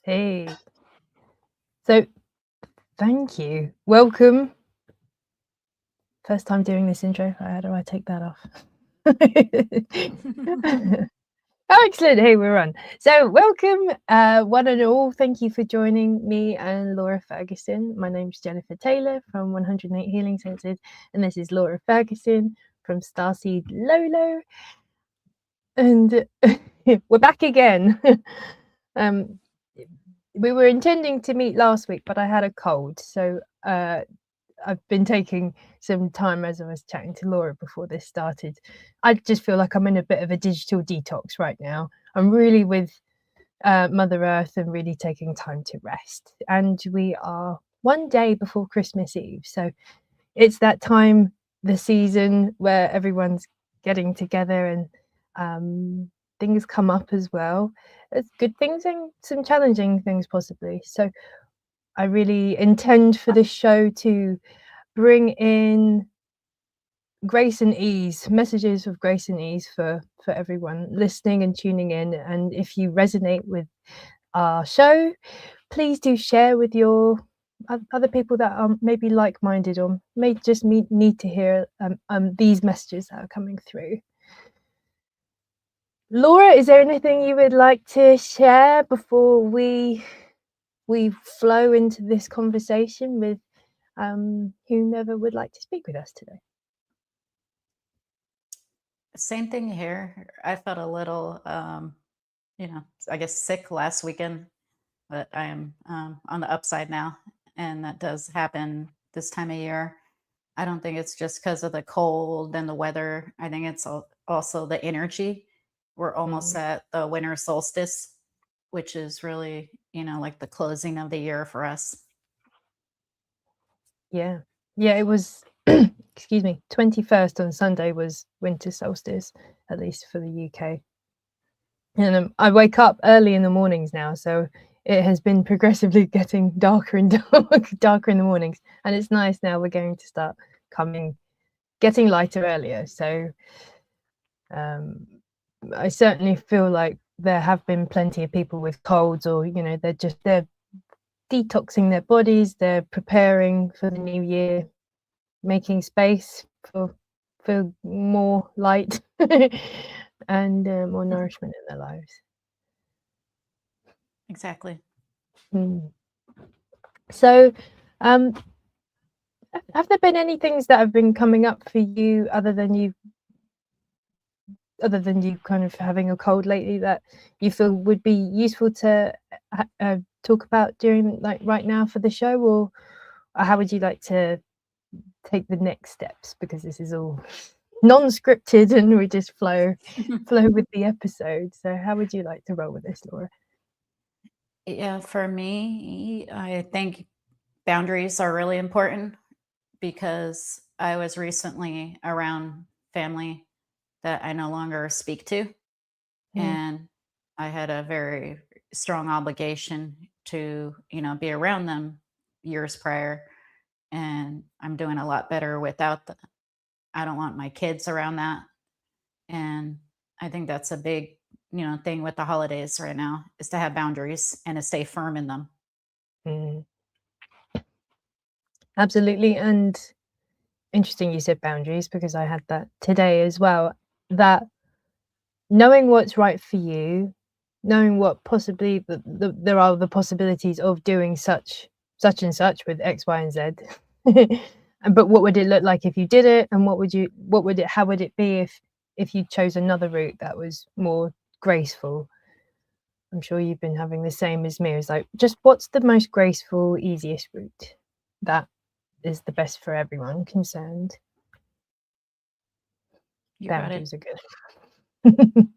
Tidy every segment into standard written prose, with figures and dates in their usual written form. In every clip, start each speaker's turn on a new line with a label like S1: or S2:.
S1: Hey, so thank you. Welcome. First time doing this intro. How do I take that off? Oh, excellent. Hey, we're on. So welcome, one and all. Thank you for joining me and Laura Ferguson. My name's Jennifer Taylor from 108 Healing Centers, and this is Laura Ferguson from Starseed Lolo. And we're back again. We were intending to meet last week, but I had a cold. So I've been taking some time as I was chatting to Laura before this started. I just feel like I'm in a bit of a digital detox right now. I'm really with Mother Earth and really taking time to rest. And we are one day before Christmas Eve. So it's that time, the season where everyone's getting together and things come up as well. There's good things and some challenging things possibly. So I really intend for this show to bring in grace and ease, messages of grace and ease for everyone listening and tuning in. And if you resonate with our show, please do share with your other people that are maybe like-minded or may just need to hear these messages that are coming through. Laura, is there anything you would like to share before we flow into this conversation with whomever would like to speak with us today?
S2: Same thing here. I felt a little, I guess sick last weekend, but I am on the upside now. And that does happen this time of year. I don't think it's just because of the cold and the weather. I think it's also the energy. We're almost at the winter solstice, which is really, like the closing of the year for us.
S1: Yeah, it was excuse me, 21st on Sunday was winter solstice, at least for the UK. And I wake up early in the mornings now, so it has been progressively getting darker and darker in the mornings, and it's nice now. We're going to start getting lighter earlier. So I certainly feel like there have been plenty of people with colds, or they're detoxing their bodies, they're preparing for the new year, making space for more light and more nourishment in their lives.
S2: Exactly.
S1: So have there been any things that have been coming up for you other than you kind of having a cold lately that you feel would be useful to talk about during, like, right now for the show, or how would you like to take the next steps, because this is all non-scripted and we just flow with the episode? So how would you like to roll with this, Laura?
S2: Yeah, for me, I think boundaries are really important, because I was recently around family that I no longer speak to. And I had a very strong obligation to, be around them years prior. And I'm doing a lot better without that. I don't want my kids around that. And I think that's a big, thing with the holidays right now, is to have boundaries and to stay firm in them.
S1: Absolutely. And interesting you said boundaries, because I had that today as well, that knowing what's right for you, knowing what possibly there are the possibilities of doing such and such with X, Y, and Z. But what would it look like if you did it, and how would it be if you chose another route that was more graceful? I'm sure you've been having the same as me. It's like, just what's the most graceful, easiest route that is the best for everyone concerned?
S2: You got
S1: Boundaries
S2: it.
S1: are good.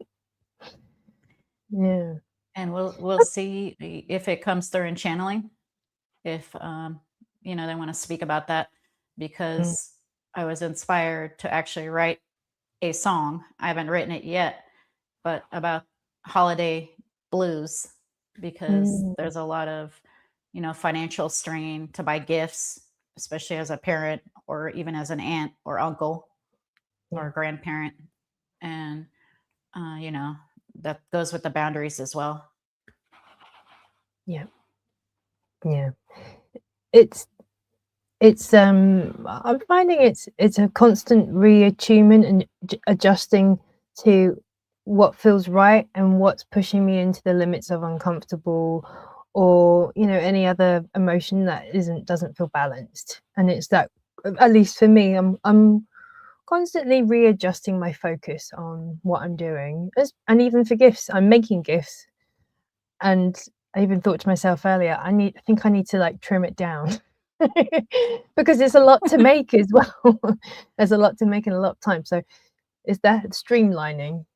S1: Yeah.
S2: And we'll see if it comes through in channeling, if they want to speak about that, because I was inspired to actually write a song. I haven't written it yet, but about holiday blues, because there's a lot of, financial strain to buy gifts, especially as a parent or even as an aunt or uncle or a grandparent. And, that goes with the boundaries as well.
S1: Yeah. It's I'm finding it's a constant reattunement and adjusting to what feels right and what's pushing me into the limits of uncomfortable, or any other emotion that doesn't feel balanced. And it's that, at least for me, I'm constantly readjusting my focus on what I'm doing. And even for gifts, I'm making gifts, and I even thought to myself earlier, I think I need to like trim it down. Because there's a lot to make as well. There's a lot to make in a lot of time. So is that streamlining.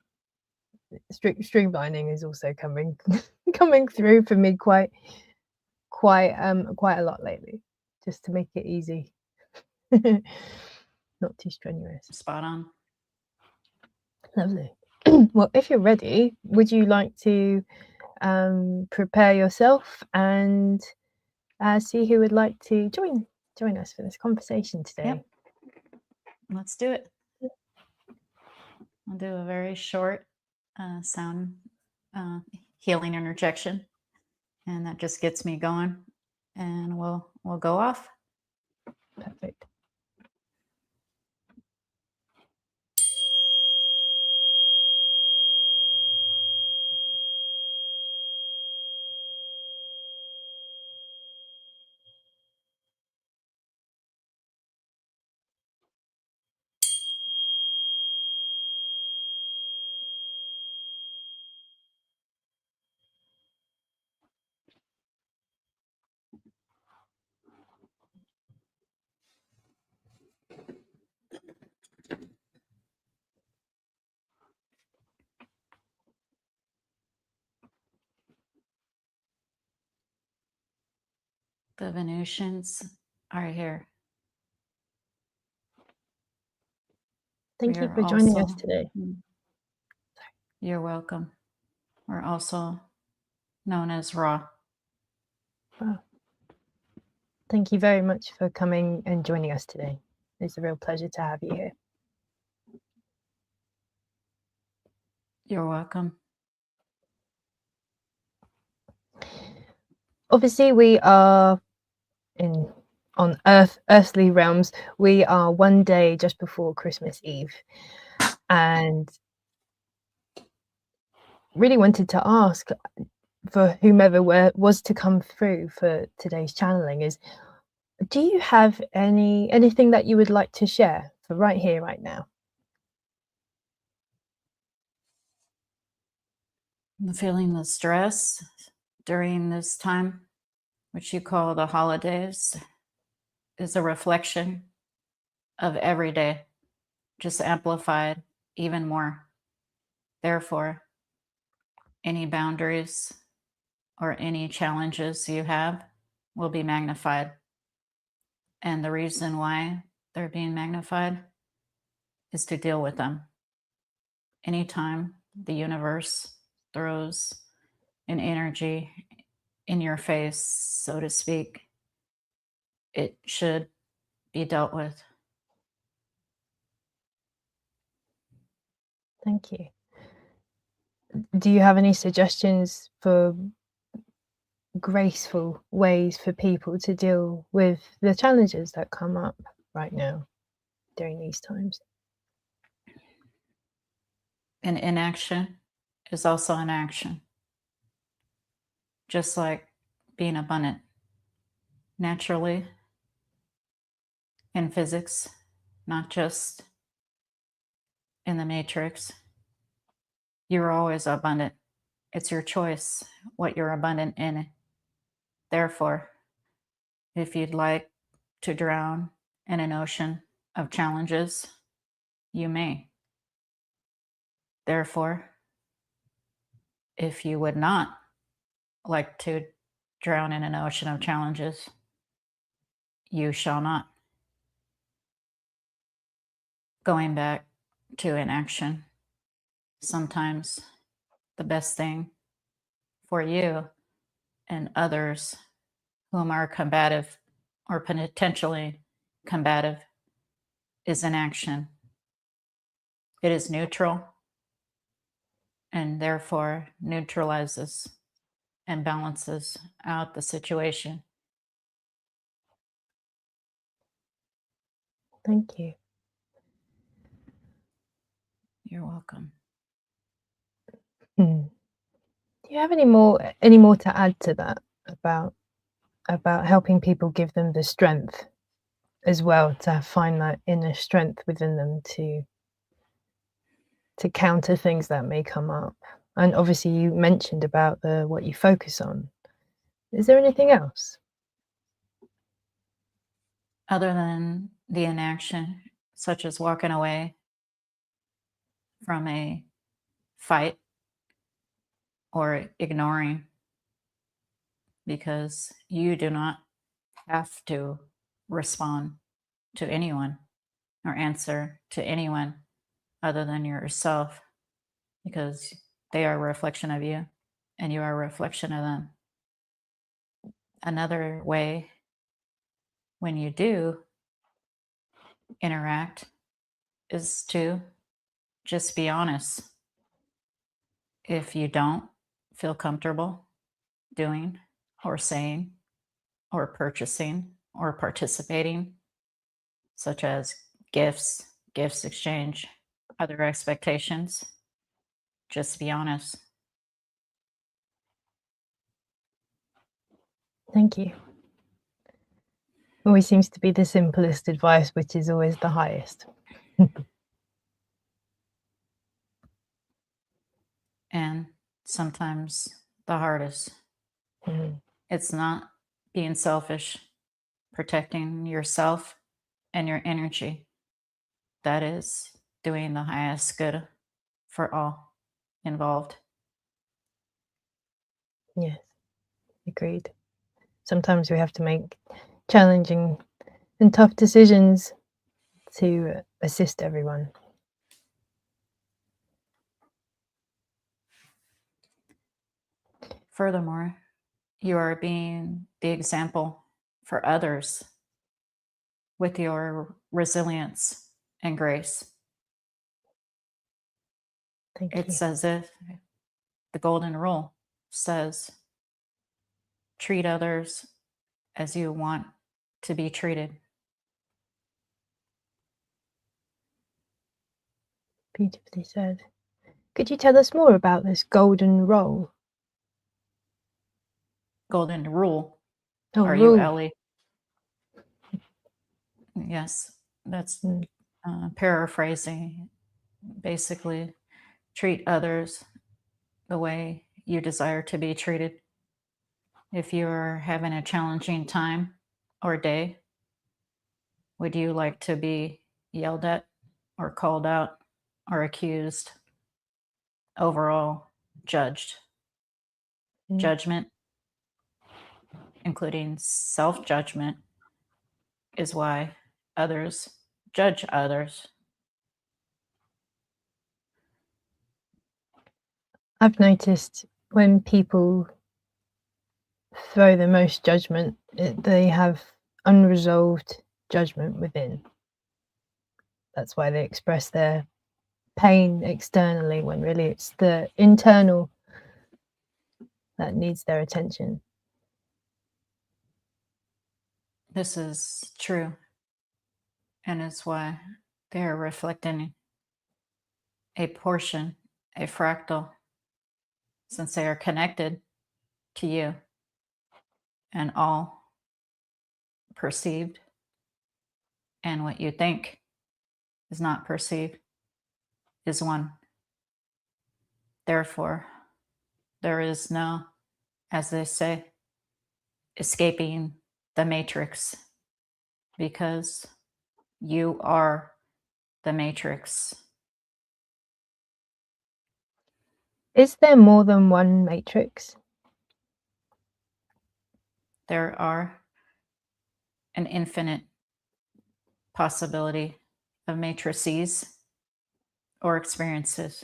S1: Streamlining is also coming coming through for me quite a lot lately, just to make it easy. Not too strenuous.
S2: Spot on.
S1: Lovely. Well, if you're ready, would you like to prepare yourself and see who would like to join us for this conversation today?
S2: Yep. Let's do it. I'll do a very short sound healing interjection, and that just gets me going, and we'll go off.
S1: Perfect.
S2: The Venusians are here.
S1: Thank you for joining us today.
S2: You're welcome. We're also known as Ra.
S1: Wow. Thank you very much for coming and joining us today. It's a real pleasure to have you here.
S2: You're welcome.
S1: Obviously, we are on earthly realms. We are one day just before Christmas Eve, and really wanted to ask for whomever was to come through for today's channeling is, do you have anything that you would like to share for right here, right now?
S2: I'm feeling the stress during this time, which you call the holidays, is a reflection of every day, just amplified even more. Therefore, any boundaries or any challenges you have will be magnified. And the reason why they're being magnified is to deal with them. Anytime the universe throws an energy in your face, so to speak, it should be dealt with.
S1: Thank you. Do you have any suggestions for graceful ways for people to deal with the challenges that come up right now during these times?
S2: And inaction is also an action. Just like being abundant naturally in physics, not just in the matrix. You're always abundant. It's your choice what you're abundant in. Therefore, if you'd like to drown in an ocean of challenges, you may. Therefore, if you would not like to drown in an ocean of challenges, you shall not. Going back to inaction, sometimes the best thing for you and others whom are combative or potentially combative is inaction. It is neutral and therefore neutralizes and balances out the situation.
S1: Thank you.
S2: You're welcome.
S1: Do you have any more to add to that about helping people, give them the strength as well, to find that inner strength within them to counter things that may come up? And obviously you mentioned about what you focus on. Is there anything else?
S2: Other than the inaction, such as walking away from a fight or ignoring, because you do not have to respond to anyone or answer to anyone other than yourself, because they are a reflection of you and you are a reflection of them. Another way, when you do interact, is to just be honest. If you don't feel comfortable doing or saying or purchasing or participating, such as gifts exchange, other expectations, just be honest.
S1: Thank you. Always seems to be the simplest advice, which is always the highest.
S2: And sometimes the hardest. It's not being selfish, protecting yourself and your energy. That is doing the highest good for all involved.
S1: Yes, agreed. Sometimes we have to make challenging and tough decisions to assist everyone.
S2: Furthermore, you are being the example for others with your resilience and grace.
S1: Thank you.
S2: It's as if the golden rule says, treat others as you want to be treated.
S1: Beautifully said. Could you tell us more about this golden rule?
S2: Golden rule.
S1: Oh,
S2: R-U-L-E.
S1: rule.
S2: Yes, that's paraphrasing. Basically, treat others the way you desire to be treated. If you're having a challenging time or day, would you like to be yelled at or called out or accused? Overall, judged. Judgment, including self-judgment, is why others judge others.
S1: I've noticed when people throw the most judgment, they have unresolved judgment within. That's why they express their pain externally, when really it's the internal that needs their attention.
S2: This is true, and it's why they're reflecting a portion, a fractal, since they are connected to you, and all perceived and what you think is not perceived is one. Therefore, there is no, as they say, escaping the matrix, because you are the matrix.
S1: Is there more than one matrix?
S2: There are an infinite possibility of matrices or experiences,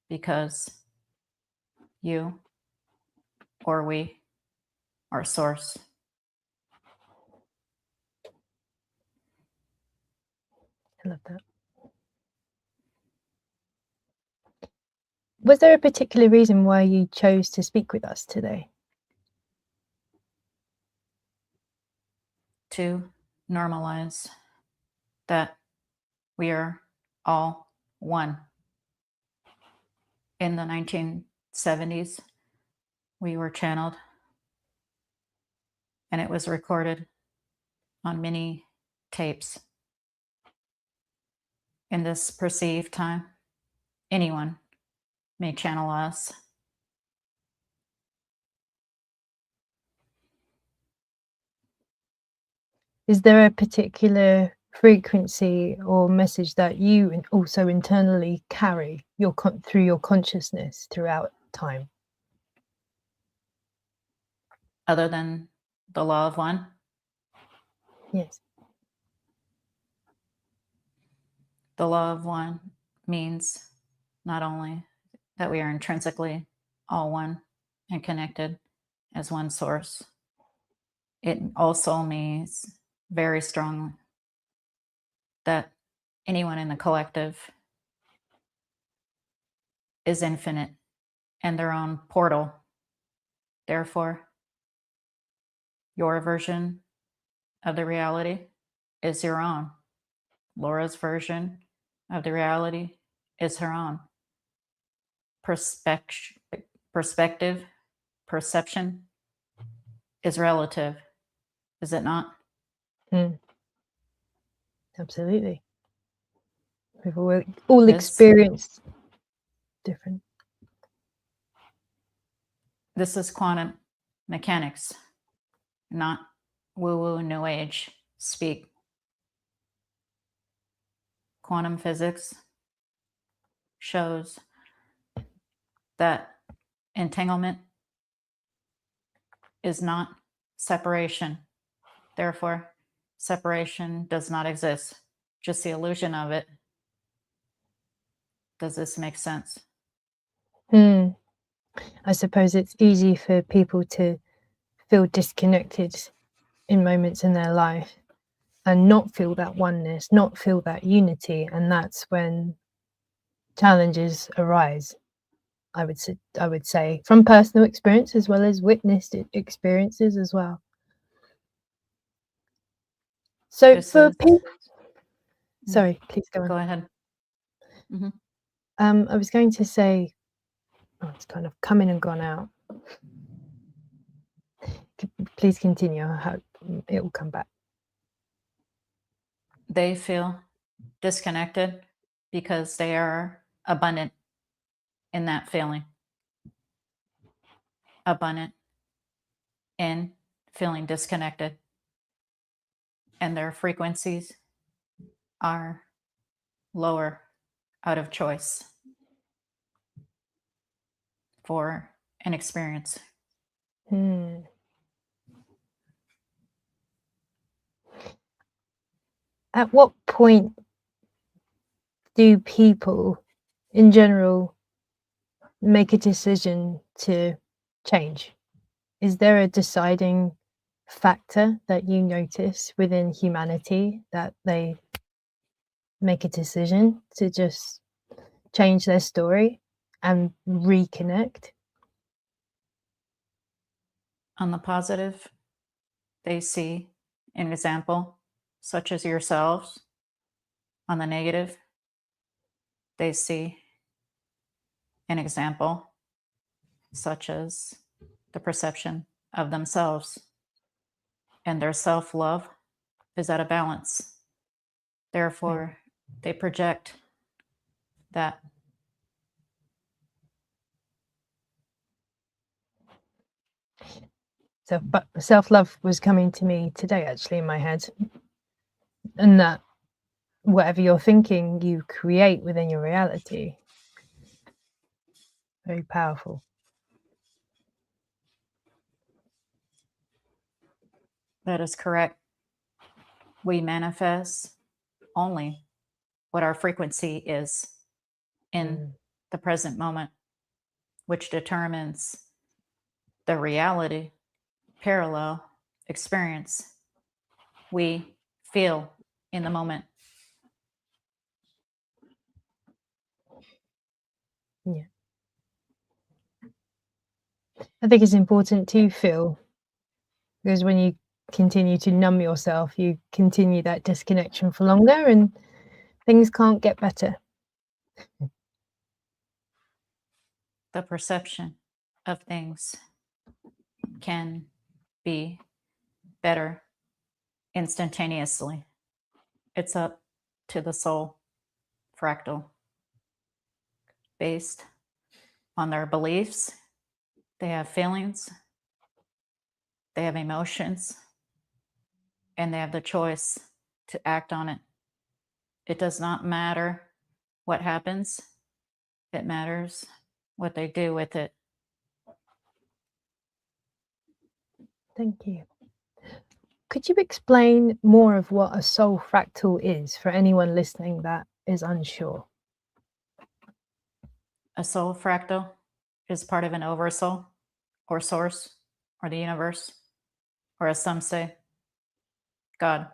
S2: because you or we are source.
S1: I love that. Was there a particular reason why you chose to speak with us today?
S2: To normalize that we are all one. In the 1970s, we were channeled, and it was recorded on many tapes. In this perceived time, anyone may channel us.
S1: Is there a particular frequency or message that you also internally carry through your consciousness throughout time?
S2: Other than the law of one?
S1: Yes.
S2: The law of one means not only that we are intrinsically all one and connected as one source, it also means very strongly that anyone in the collective is infinite and their own portal. Therefore, your version of the reality is your own. Laura's version of the reality is her own. Perspective, perception is relative, is it not?
S1: Absolutely. We've all experienced different.
S2: This is quantum mechanics, not woo-woo new age speak. Quantum physics shows that entanglement is not separation. Therefore, separation does not exist, just the illusion of it. Does this make sense?
S1: I suppose it's easy for people to feel disconnected in moments in their life and not feel that oneness, not feel that unity, and that's when challenges arise. I would say from personal experience as well as witnessed experiences as well. So for people, sorry, please go on.
S2: Go ahead.
S1: I was going to say, it's kind of come in and gone out. Please continue. I hope it will come back.
S2: They feel disconnected because they are abundant in that feeling. Abundant in feeling disconnected. And their frequencies are lower out of choice for an experience.
S1: At what point do people in general make a decision to change? Is there a deciding factor that you notice within humanity that they make a decision to just change their story and reconnect?
S2: On the positive, they see an example such as yourselves. On the negative, they see an example such as the perception of themselves, and their self-love is at a balance. Therefore, they project that.
S1: So, but self-love was coming to me today, actually, in my head, and that whatever you're thinking, you create within your reality. Very powerful.
S2: That is correct. We manifest only what our frequency is in the present moment, which determines the reality, parallel experience we feel in the moment.
S1: Yeah. I think it's important to feel, because when you continue to numb yourself, you continue that disconnection for longer and things can't get better.
S2: The perception of things can be better instantaneously. It's up to the soul fractal. Based on their beliefs, they have feelings, they have emotions, and they have the choice to act on it. It does not matter what happens, it matters what they do with it.
S1: Thank you. Could you explain more of what a soul fractal is for anyone listening that is unsure?
S2: A soul fractal is part of an oversoul or source or the universe, or as some say, God.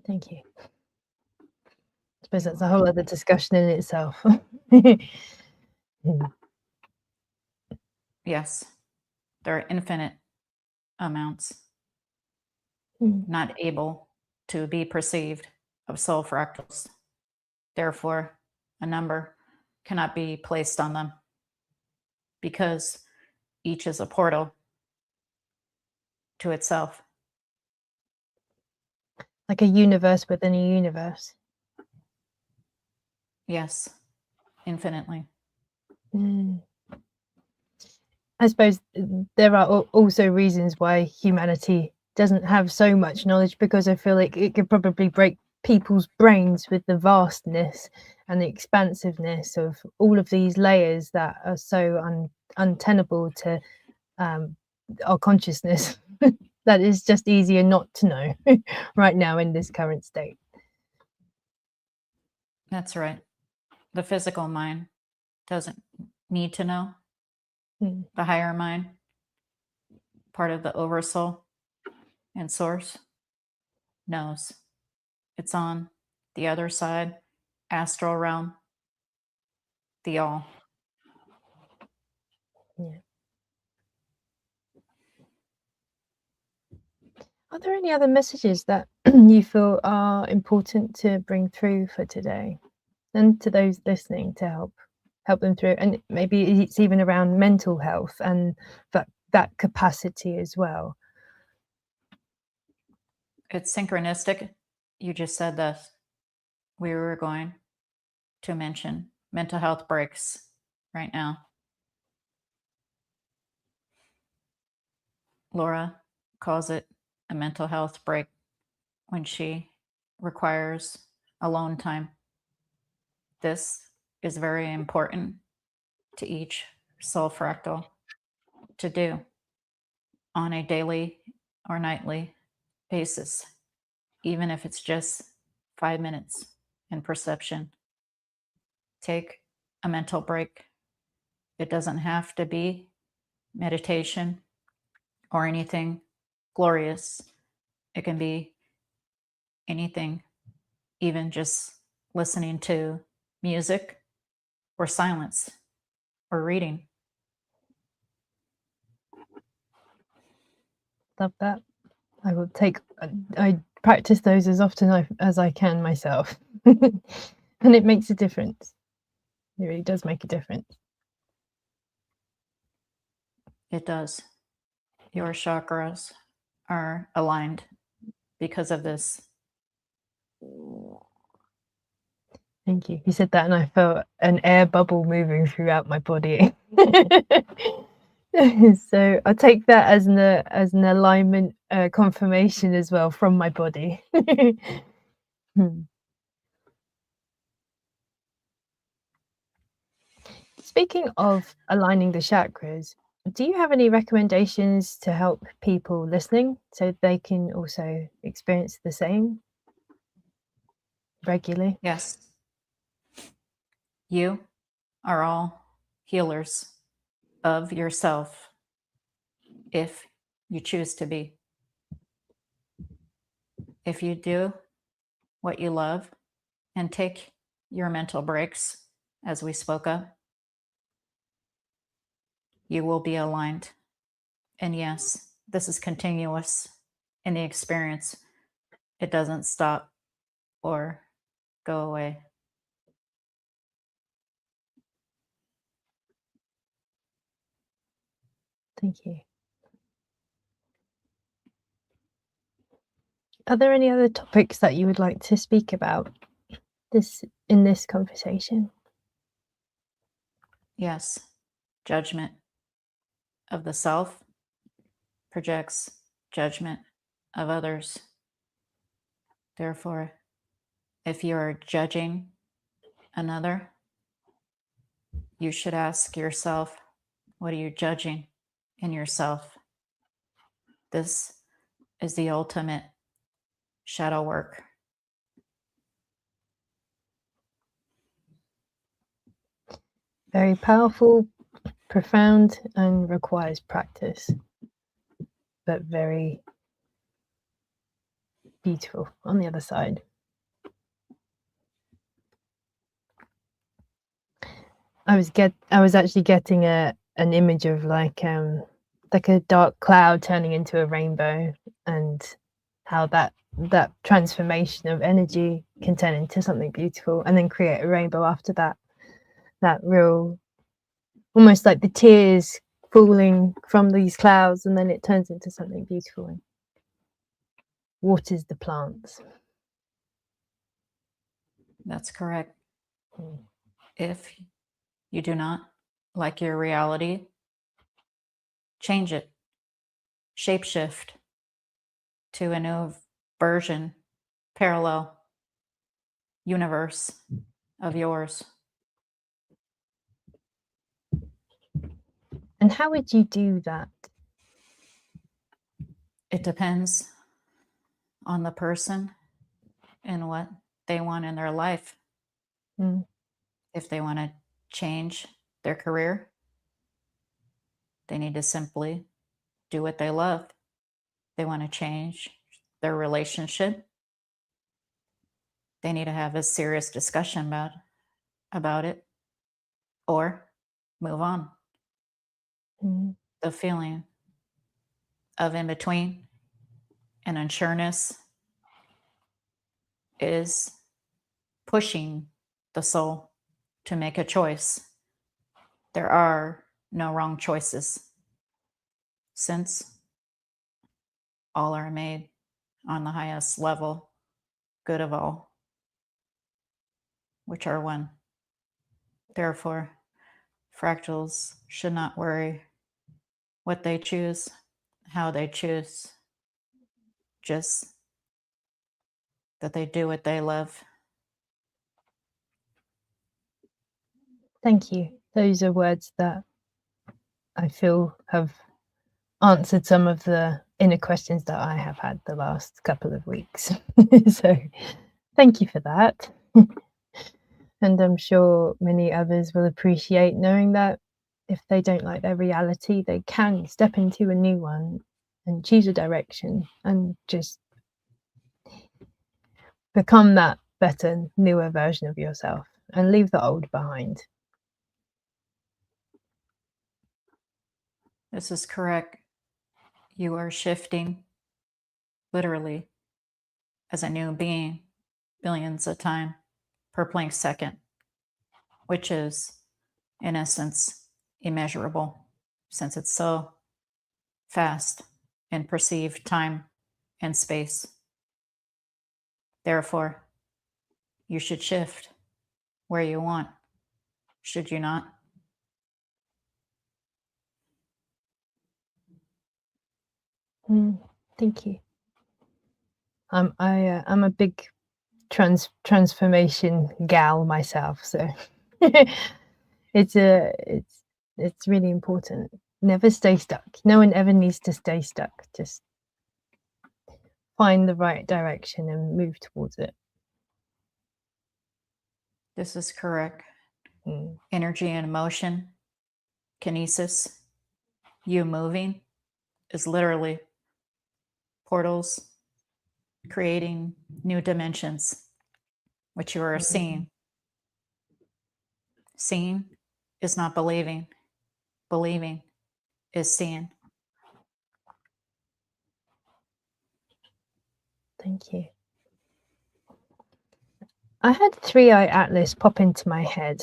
S1: Thank you. I suppose that's a whole other discussion in itself.
S2: Yes, there are infinite amounts not able to be perceived of soul fractals. Therefore, a number cannot be placed on them because each is a portal to itself.
S1: Like a universe within a universe.
S2: Yes, infinitely.
S1: I suppose there are also reasons why humanity doesn't have so much knowledge, because I feel like it could probably break people's brains with the vastness and the expansiveness of all of these layers that are so untenable to our consciousness. That is just easier not to know right now in this current state.
S2: That's right. The physical mind doesn't need to know. The higher mind, part of the oversoul and source, knows. It's on the other side, astral realm, the all.
S1: Yeah. Are there any other messages that you feel are important to bring through for today, and to those listening, to help them through? And maybe it's even around mental health and that capacity as well.
S2: It's synchronistic. You just said that we were going to mention mental health breaks right now. Laura calls it a mental health break when she requires alone time. This is very important to each soul fractal to do on a daily or nightly basis, even if it's just 5 minutes in perception. Take a mental break. It doesn't have to be meditation or anything glorious. It can be anything, even just listening to music or silence or reading.
S1: Love that. I will take. I practice those as often as I can myself, and it makes a difference. It really does make a difference.
S2: It does. Your chakras are aligned because of this.
S1: Thank you. You said that, and I felt an air bubble moving throughout my body. So I'll take that as an alignment confirmation as well from my body. Speaking of aligning the chakras, do you have any recommendations to help people listening so they can also experience the same regularly?
S2: Yes. You are all healers of yourself if you choose to be. If you do what you love and take your mental breaks as we spoke of, you will be aligned. And yes, this is continuous in the experience. It doesn't stop or go away.
S1: Thank you. Are there any other topics that you would like to speak about in this conversation?
S2: Yes, judgment of the self projects judgment of others. Therefore, if you are judging another, you should ask yourself, what are you judging in yourself? This is the ultimate shadow work.
S1: Very powerful, profound, and requires practice, but very beautiful on the other side. I was actually getting an image of like a dark cloud turning into a rainbow, and how that transformation of energy can turn into something beautiful and then create a rainbow after that. That real, almost like the tears falling from these clouds, and then it turns into something beautiful and waters the plants.
S2: That's correct. If you do not like your reality, change it. Shapeshift to a new version, parallel universe of yours.
S1: And how would you do that?
S2: It depends on the person and what they want in their life. If they want to change their career, they need to simply do what they love. They want to change their relationship, they need to have a serious discussion about it, or move on. The feeling of in between and unsureness is pushing the soul to make a choice. There are no wrong choices, since all are made on the highest level, good of all, which are one. Therefore, fractals should not worry what they choose, how they choose, just that they do what they love.
S1: Thank you. Those are words that I feel have answered some of the inner questions that I have had the last couple of weeks. So thank you for that. And I'm sure many others will appreciate knowing that if they don't like their reality, they can step into a new one and choose a direction and just become that better, newer version of yourself and leave the old behind.
S2: This is correct. You are shifting literally as a new being billions of time per Planck second, which is in essence immeasurable, since it's so fast in perceived time and space. Therefore, you should shift where you want, should you not?
S1: Thank you. I'm a big transformation gal myself, so it's really important. Never stay stuck. No one ever needs to stay stuck. Just find the right direction and move towards it.
S2: This is correct. Energy and motion, kinesis, you moving, is literally portals creating new dimensions, which you are seeing Seeing is not believing. Believing is seeing.
S1: Thank you. I had 3i Atlas pop into my head.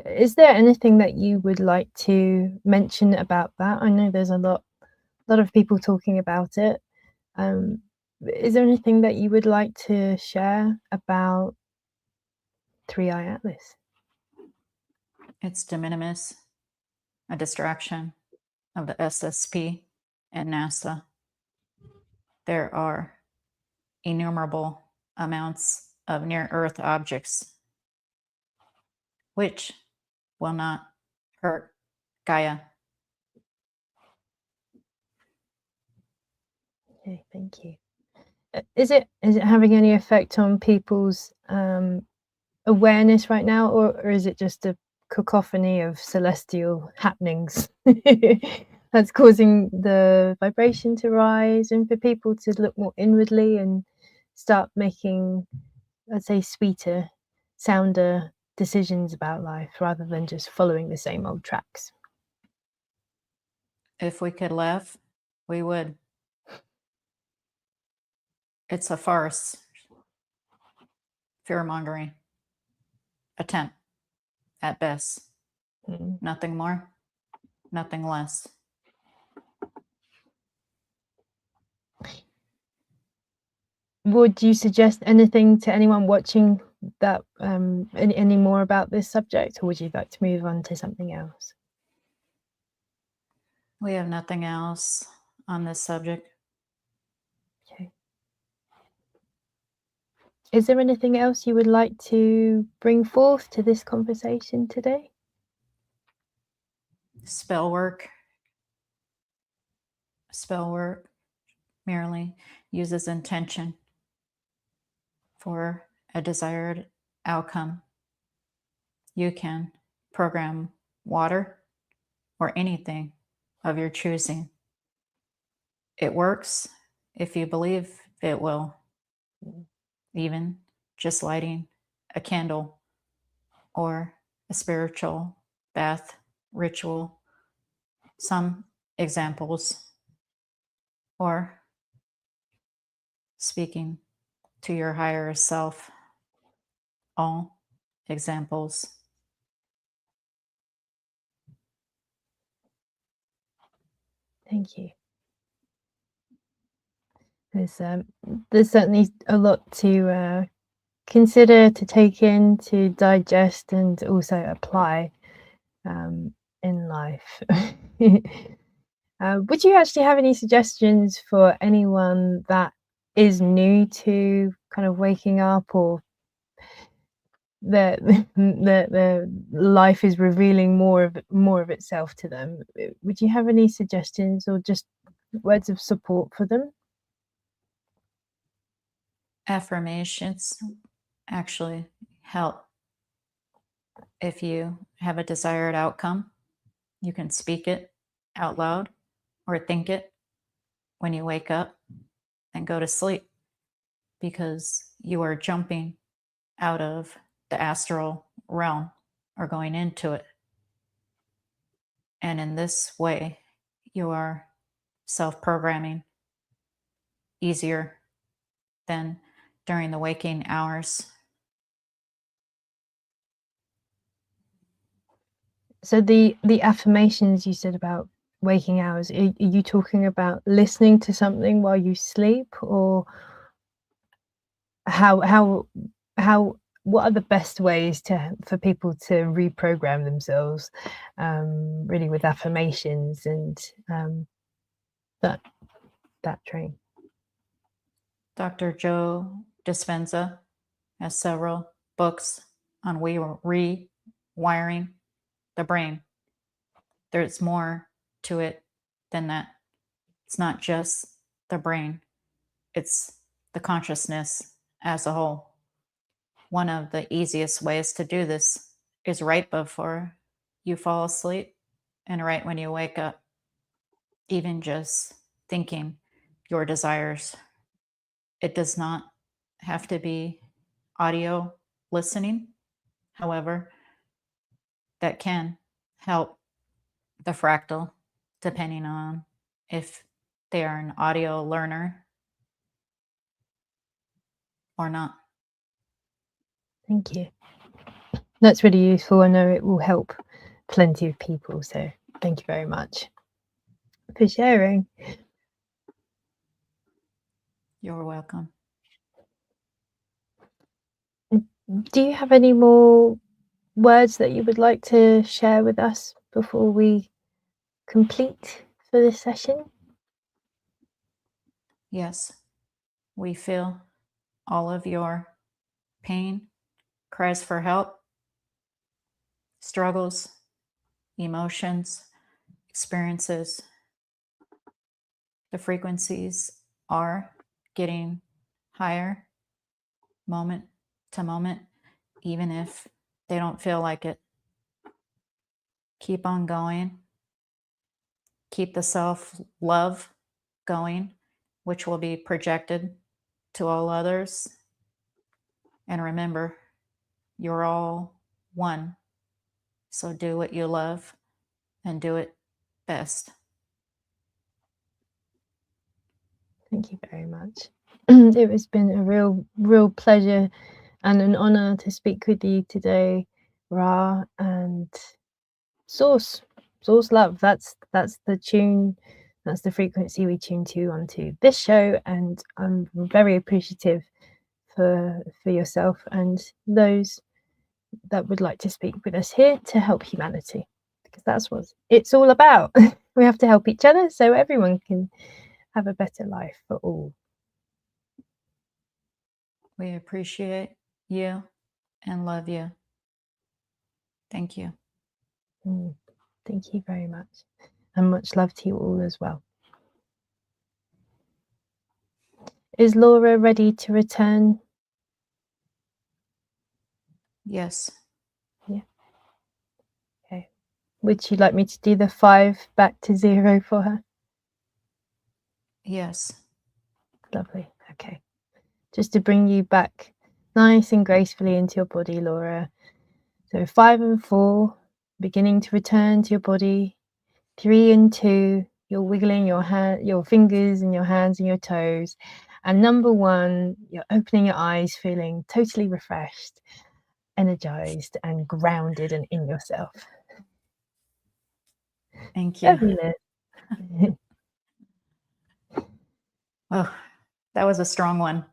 S1: Is there anything that you would like to mention about that? I know there's a lot of people talking about it. Is there anything that you would like to share about 3i Atlas?
S2: It's de minimis, a distraction of the SSP and NASA. There are innumerable amounts of near-Earth objects which will not hurt Gaia.
S1: Okay, thank you. Is it having any effect on people's awareness right now, or is it just a cacophony of celestial happenings that's causing the vibration to rise, and for people to look more inwardly and start making, I'd say, sweeter, sounder decisions about life rather than just following the same old tracks?
S2: If we could laugh, we would. It's a farce, fear-mongering attempt at best. Nothing more, nothing less.
S1: Would you suggest anything to anyone watching that any more about this subject, or would you like to move on to something else?
S2: We have nothing else on this subject.
S1: Okay. Is there anything else you would like to bring forth to this conversation today?
S2: Spell work. Spell work merely uses intention for a desired outcome. You can program water or anything of your choosing. It works if you believe it will. Even just lighting a candle or a spiritual bath ritual. Some examples. Or speaking to your higher self. All examples.
S1: Thank you. There's certainly a lot to consider, to take in, to digest, and also apply in life. Would you actually have any suggestions for anyone that is new to kind of waking up, or the life is revealing more of itself to them? Would you have any suggestions or just words of support for them?
S2: Affirmations actually help. If you have a desired outcome, you can speak it out loud or think it when you wake up and go to sleep, because you are jumping out of the astral realm or going into it. And in this way, you are self-programming easier than during the waking hours.
S1: So the affirmations you said about waking hours, are you talking about listening to something while you sleep, or how what are the best ways for people to reprogram themselves, really, with affirmations and that train?
S2: Dr. Joe Dispenza has several books on rewiring the brain. There's more to it than that. It's not just the brain, it's the consciousness as a whole. One of the easiest ways to do this is right before you fall asleep and right when you wake up. Even just thinking your desires. It does not have to be audio listening. However, that can help the fractal, depending on if they are an audio learner or not.
S1: Thank you. That's really useful. I know it will help plenty of people. So thank you very much for sharing.
S2: You're welcome.
S1: Do you have any more words that you would like to share with us before we complete for this session?
S2: Yes, we feel all of your pain, cries for help, struggles, emotions, experiences. The frequencies are getting higher moment to moment, even if they don't feel like it. Keep on going. Keep the self-love going, which will be projected to all others. And remember, you're all one. So do what you love and do it best.
S1: Thank you very much. It has been a real pleasure and an honor to speak with you today, Ra, and Source Love. That's the tune, that's the frequency we tune to onto this show, and I'm very appreciative for yourself and those that would like to speak with us here to help humanity, because that's what it's all about. We have to help each other so everyone can have a better life for all.
S2: We appreciate you and love you. Thank you.
S1: Thank you very much, and much love to you all as well. Is Laura ready to return?
S2: Yes.
S1: Yeah. Okay. Would you like me to do the 5 back to 0 for her?
S2: Yes.
S1: Lovely. Okay. Just to bring you back nice and gracefully into your body, Laura. So 5 and 4, beginning to return to your body. 3 and 2, you're wiggling your fingers and your hands and your toes. And number 1, you're opening your eyes, feeling totally refreshed, energized, and grounded and in yourself.
S2: Thank you.
S1: Fabulous.
S2: Oh, that was a strong one.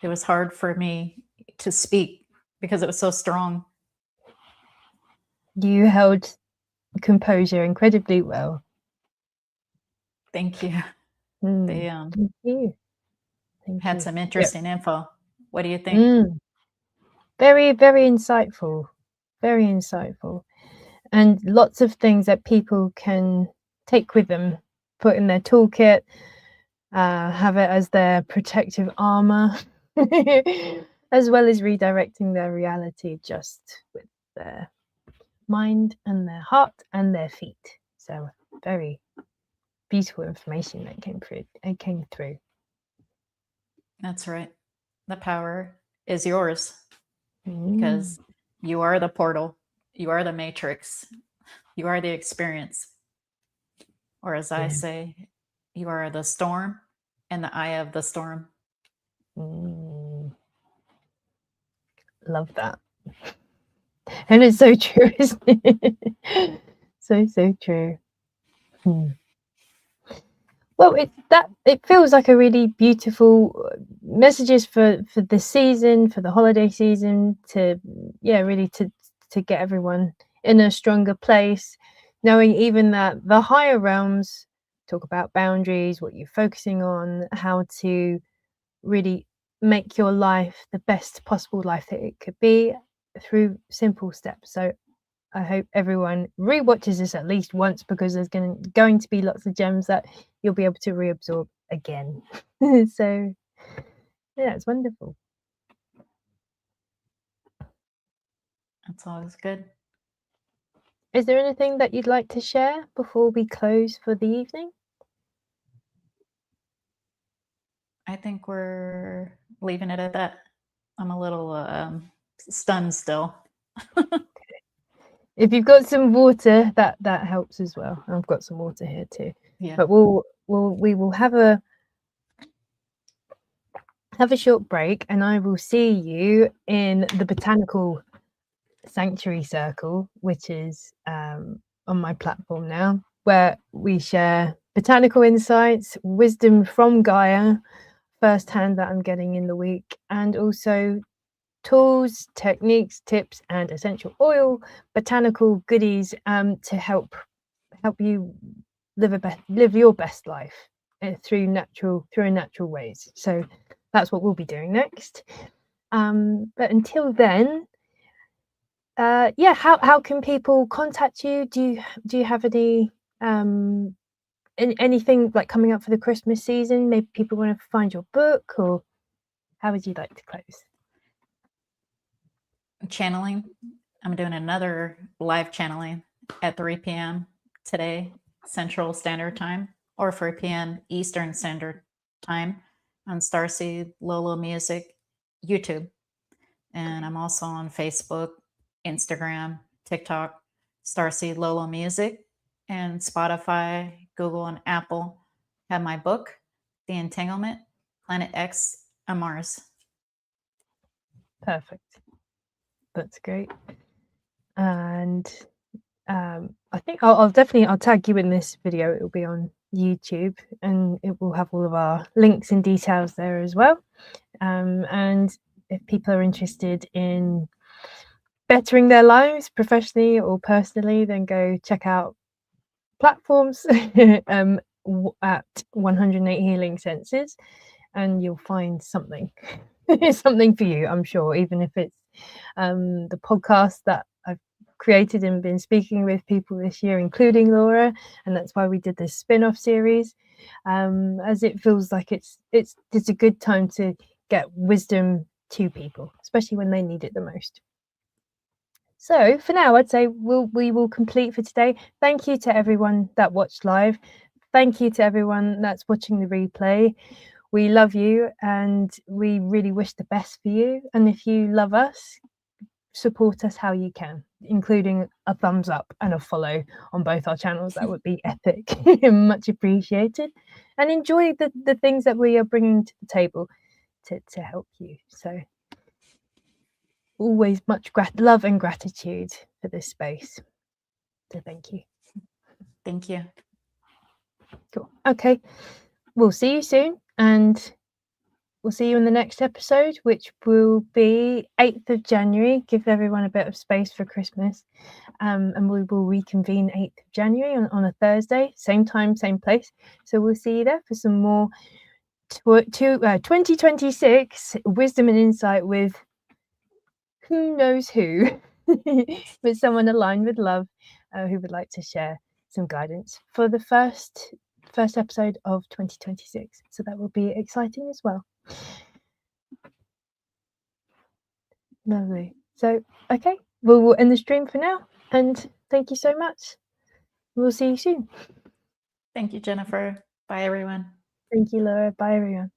S2: It was hard for me to speak because it was so strong.
S1: You held composure incredibly well.
S2: Thank you. They
S1: Thank you.
S2: had some interesting info. What do you think?
S1: Very, very insightful. Very insightful. And lots of things that people can take with them, put in their toolkit, have it as their protective armor, as well as redirecting their reality just with their mind and their heart and their feet. So very beautiful information that came through.
S2: That's right. The power is yours because you are the portal, you are the matrix, you are the experience. Or as I say, you are the storm and the eye of the storm.
S1: Love that. And it's so true, isn't it? So true. Well, it feels like a really beautiful messages for the season, for the holiday season, to really to get everyone in a stronger place, knowing even that the higher realms talk about boundaries, what you're focusing on, how to really make your life the best possible life that it could be through simple steps. So I hope everyone rewatches this at least once, because there's going to be lots of gems that you'll be able to reabsorb again. So yeah, it's wonderful.
S2: That's always good.
S1: Is there anything that you'd like to share before we close for the evening?
S2: I think we're leaving it at that. I'm a little stunned still.
S1: If you've got some water, that helps as well. I've got some water here too.
S2: Yeah.
S1: But we will have a short break, and I will see you in the Botanical Sanctuary Circle, which is on my platform now, where we share botanical insights, wisdom from Gaia, firsthand that I'm getting in the week, and also tools, techniques, tips, and essential oil, botanical goodies to help you live your best life through natural ways. So that's what we'll be doing next. But until then, yeah, how can people contact you? Do you have any anything like coming up for the Christmas season? Maybe people want to find your book, or how would you like to close?
S2: Channeling. I'm doing another live channeling at 3 p.m. today, Central Standard Time, or 4 p.m. Eastern Standard Time on Starseed, Lolo Music, YouTube. And I'm also on Facebook, Instagram, TikTok, Starseed Lolo Music, and Spotify, Google, and Apple have my book, The Entanglement, Planet X and Mars.
S1: Perfect. That's great. And I think I'll definitely tag you in this video. It will be on YouTube, and it will have all of our links and details there as well. And if people are interested in bettering their lives professionally or personally, then go check out platforms at 108 Healing Senses, and you'll find something something for you, I'm sure, even if it's the podcast that I've created and been speaking with people this year, including Laura, and that's why we did this spin-off series, as it feels like it's a good time to get wisdom to people, especially when they need it the most. So for now, I'd say we will complete for today. Thank you to everyone that watched live. Thank you to everyone that's watching the replay. We love you, and we really wish the best for you. And if you love us, support us how you can, including a thumbs up and a follow on both our channels. That would be epic. Much appreciated. And enjoy the things that we are bringing to the table to help you. So always much love and gratitude for this space. So thank you.
S2: Thank you.
S1: Cool. Okay. We'll see you soon, and we'll see you in the next episode, which will be 8th of January. Give everyone a bit of space for Christmas. And we will reconvene 8th of January on a Thursday, same time, same place. So we'll see you there for some more 2026 wisdom and insight with who knows who, with someone aligned with love who would like to share some guidance for the first episode of 2026. So that will be exciting as well. Lovely. So, okay, we'll end the stream for now, and thank you so much. We'll see you soon.
S2: Thank you, Jennifer. Bye, everyone.
S1: Thank you, Laura. Bye, everyone.